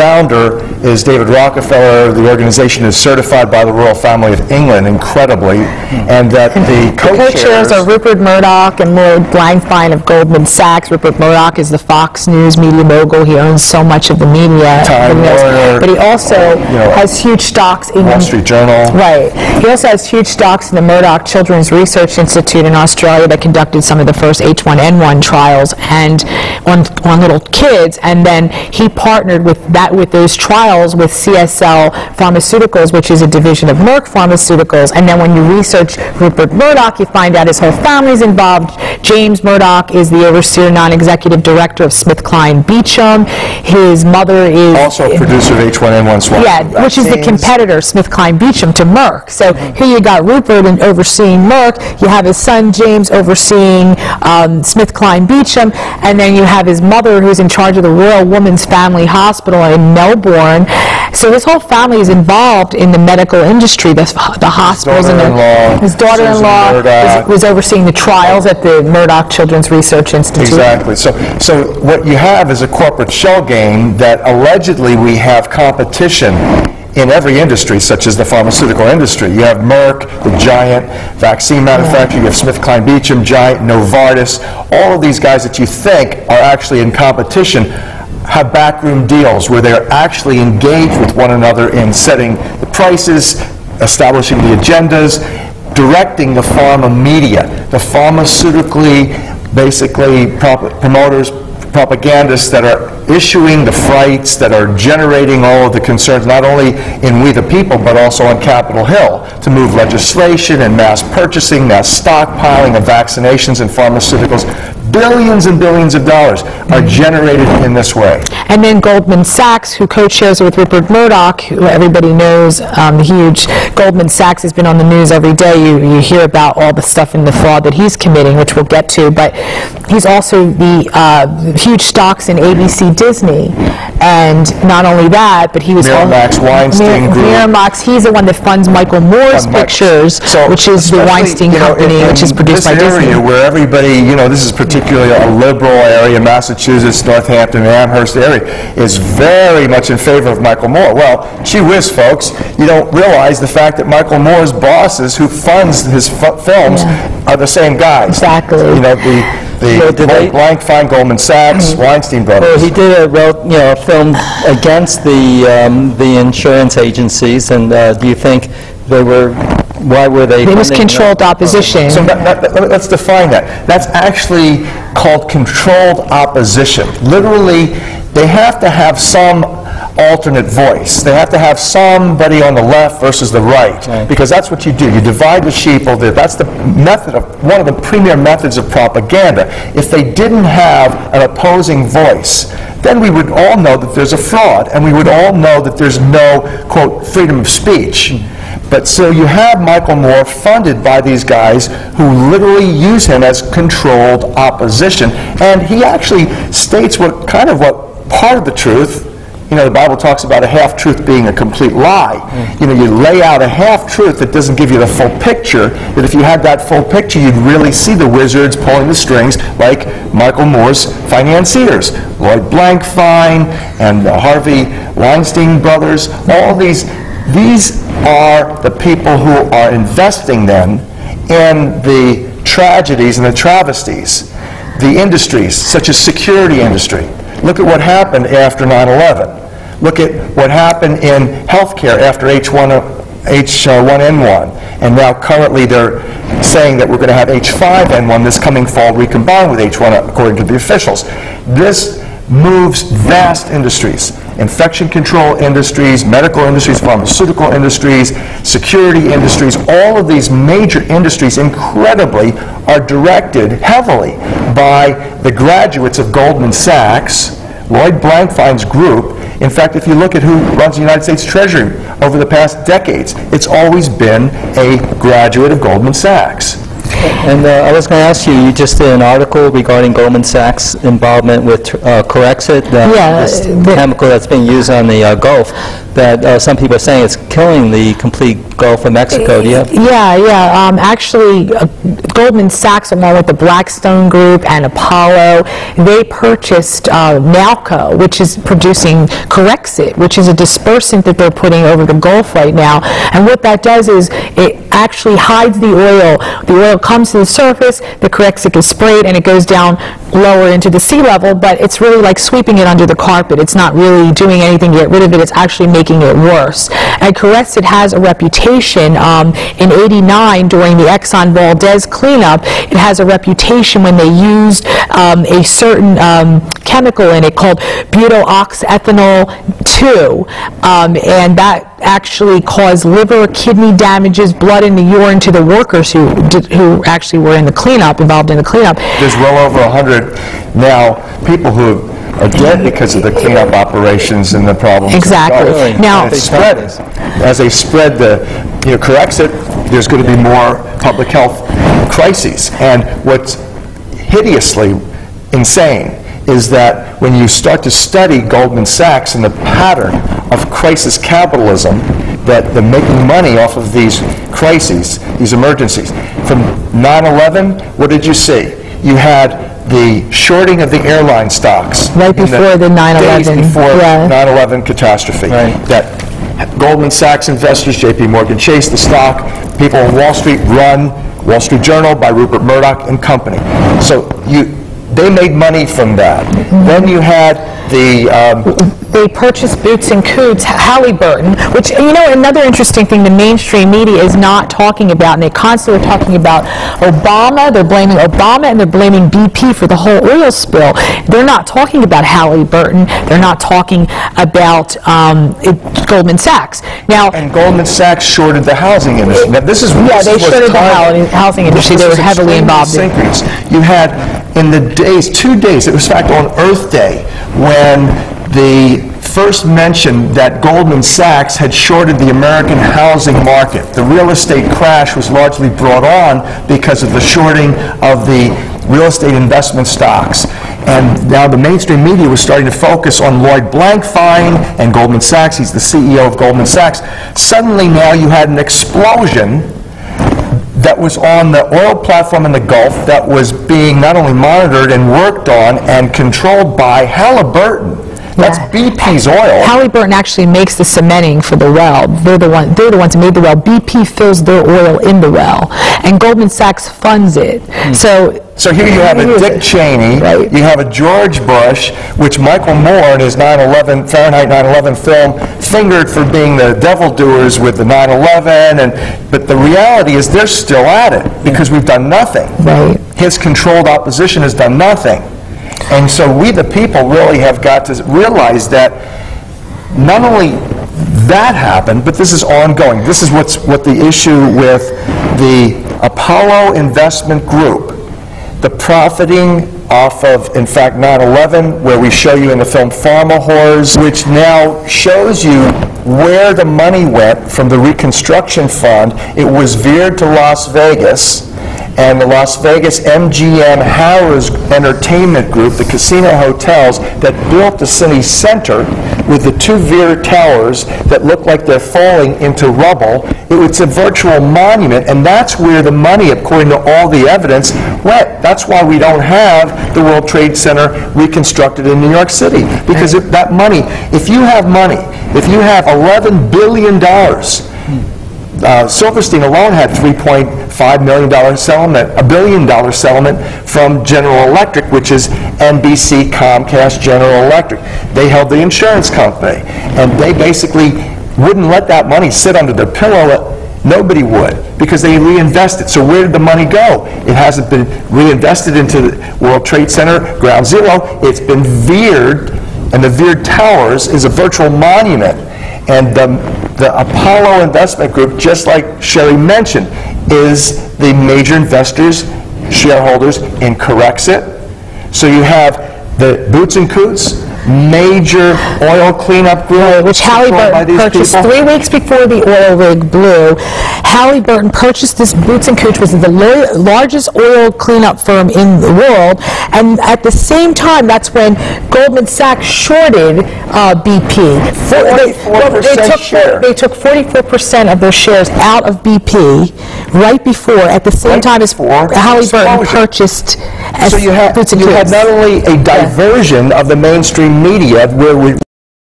founder is David Rockefeller. The organization is certified by the Royal Family of England, incredibly, and that the co-chairs are Rupert Murdoch and Lloyd Blankfein of Goldman Sachs. Rupert Murdoch is the Fox News media mogul. He owns so much of the media. Time Warner, but he also has huge stocks in Wall Street Journal. Right. He also has huge stocks in the Murdoch Children's Research Institute in Australia that conducted some of the first H1N1 trials and on little kids, and then he partnered with those trials with CSL Pharmaceuticals, which is a division of Merck Pharmaceuticals. And then when you research Rupert Murdoch, you find out his whole family's involved. James Murdoch is the overseer, non-executive director of SmithKline Beecham. His mother is also a producer of H1N1 swine vaccines. Which is the competitor, SmithKline Beecham, to Merck. So here you got Rupert overseeing Merck. You have his son James overseeing SmithKline Beecham, and then you have his mother who's in charge of the Royal Women's Family Hospital in Melbourne. So his whole family is involved in the medical industry, the hospitals, and his daughter-in-law was overseeing the trials at the Murdoch Children's Research Institute. Exactly. So what you have is a corporate shell game that allegedly we have competition in every industry, such as the pharmaceutical industry. You have Merck, the giant vaccine manufacturer. You have SmithKline Beecham, giant, Novartis. All of these guys that you think are actually in competition have backroom deals where they're actually engaged with one another in setting the prices, establishing the agendas, directing the pharma media, the pharmaceutically, basically promoters, propagandists that are issuing the frights, that are generating all of the concerns, not only in We the People, but also on Capitol Hill, to move legislation and mass purchasing, mass stockpiling of vaccinations and pharmaceuticals. Billions and billions of dollars are generated in this way. And then Goldman Sachs, who co-chairs with Rupert Murdoch, who everybody knows, huge. Goldman Sachs has been on the news every day. You hear about all the stuff in the fraud that he's committing, which we'll get to. But he's also the huge stocks in ABC Disney. And not only that, but he was Miramax Weinstein Group. Miramax, he's the one that funds Michael Moore's pictures, which is the Weinstein Company, which is produced by Disney. This area where everybody, this is particularly a liberal area, Massachusetts, Northampton, Amherst area, is very much in favor of Michael Moore. Well, gee whiz, folks, you don't realize the fact that Michael Moore's bosses who funds his films are the same guys. Exactly. The Blankfein, Goldman Sachs, Weinstein brothers. Well, he did a film against the insurance agencies, and do you think why were they? It was controlled opposition. So let's define that. That's actually called controlled opposition. Literally, they have to have some alternate voice. They have to have somebody on the left versus the right, because that's what you do. You divide the sheeple. That's the method of one of the premier methods of propaganda. If they didn't have an opposing voice, then we would all know that there's a fraud, and we would all know that there's no, quote, freedom of speech. But so you have Michael Moore funded by these guys who literally use him as controlled opposition, and he actually states what part of the truth. The Bible talks about a half-truth being a complete lie. You lay out a half-truth that doesn't give you the full picture, that if you had that full picture, you'd really see the wizards pulling the strings like Michael Moore's financiers, Lloyd Blankfein and the Harvey Weinstein brothers. All these are the people who are investing then in the tragedies and the travesties. The industries, such as security industry. Look at what happened after 9/11. Look at what happened in healthcare after H1N1. And now currently they're saying that we're going to have H5N1 this coming fall recombined with H1 according to the officials. This moves vast industries. Infection control industries, medical industries, pharmaceutical industries, security industries, all of these major industries incredibly are directed heavily by the graduates of Goldman Sachs, Lloyd Blankfein's group. In fact, if you look at who runs the United States Treasury over the past decades, it's always been a graduate of Goldman Sachs. And I was going to ask you, you just did an article regarding Goldman Sachs' involvement with Corexit, this chemical that's being used on the Gulf, that some people are saying it's killing the complete Gulf of Mexico. Do you have? Actually, Goldman Sachs, along with the Blackstone Group and Apollo, they purchased Nalco, which is producing Corexit, which is a dispersant that they're putting over the Gulf right now. And what that does is it actually hides the oil. The oil comes to the surface, the Corexit is sprayed, and it goes down lower into the sea level, but it's really like sweeping it under the carpet. It's not really doing anything to get rid of it. It's actually making it worse. And Corexit has a reputation. In '89, during the Exxon Valdez cleanup, it has a reputation when they used a certain chemical in it called butyloxethanol 2, and that actually caused liver, kidney damages, blood in the urine to the workers who actually were in the cleanup, involved in the cleanup. There's well over 100 now people who are dead because of the cleanup operations and the problems. Exactly. Now, it's spread. As they spread the Corexit, there's going to be more public health crises. And what's hideously insane is that when you start to study Goldman Sachs and the pattern of crisis capitalism, that they're making money off of these crises, these emergencies. From 9/11, what did you see? You had the shorting of the airline stocks. Right before the 9/11. Days before 9/11 catastrophe. Right. That Goldman Sachs investors, J.P. Morgan Chase, the stock, people on Wall Street run Wall Street Journal by Rupert Murdoch and company. So they made money from that. Then you had the... They purchased Boots and Coots, Halliburton, which, another interesting thing the mainstream media is not talking about, and they constantly are talking about Obama. They're blaming Obama, and they're blaming BP for the whole oil spill. They're not talking about Halliburton. They're not talking about Goldman Sachs. Now, and Goldman Sachs shorted the housing industry. Now, this is they shorted the housing industry. They were heavily involved in it. You had, in the days, 2 days, it was in fact on Earth Day, when the first mentioned that Goldman Sachs had shorted the American housing market. The real estate crash was largely brought on because of the shorting of the real estate investment stocks. And now the mainstream media was starting to focus on Lloyd Blankfein and Goldman Sachs. He's the CEO of Goldman Sachs. Suddenly now you had an explosion that was on the oil platform in the Gulf that was being not only monitored and worked on and controlled by Halliburton. That's BP's oil. Halliburton actually makes the cementing for the well. They're the ones who made the well. BP fills their oil in the well, and Goldman Sachs funds it. So here you have a Dick Cheney, you have a George Bush, which Michael Moore in his Fahrenheit 9/11 film fingered for being the devil doers with the 9/11, but the reality is they're still at it because we've done nothing. Right. His controlled opposition has done nothing. And so we, the people, really have got to realize that not only that happened, but this is ongoing. This is what the issue with the Apollo Investment Group, the profiting off of, in fact, 9/11, where we show you in the film Pharma Whores, which now shows you where the money went from the Reconstruction Fund. It was veered to Las Vegas. And the Las Vegas MGM Harrah's Entertainment Group, the casino hotels that built the city center with the 2 Veer towers that look like they're falling into rubble. It's a virtual monument, and that's where the money, according to all the evidence, went. That's why we don't have the World Trade Center reconstructed in New York City. Because that money, if you have $11 billion, Silverstein alone had $3.5 million settlement, $1 billion settlement from General Electric, which is NBC, Comcast, General Electric. They held the insurance company, and they basically wouldn't let that money sit under their pillow. Nobody would, because they reinvested. So where did the money go? It hasn't been reinvested into the World Trade Center, Ground Zero. It's been veered, and the veered towers is a virtual monument. And the Apollo Investment Group, just like Sherri mentioned, is the major investors, shareholders in Corexit. So you have the Boots and Coots, major oil cleanup group which controlled by Halliburton these purchased people? 3 weeks before the oil rig blew. Halliburton purchased this Boots & Cooch, was the largest oil cleanup firm in the world, and at the same time, that's when Goldman Sachs shorted BP. 44% share. They took 44% of their shares out of BP right before, at the same time as Halliburton explosion. purchased So you had Boots & not Cooch. only a diversion of the mainstream media where we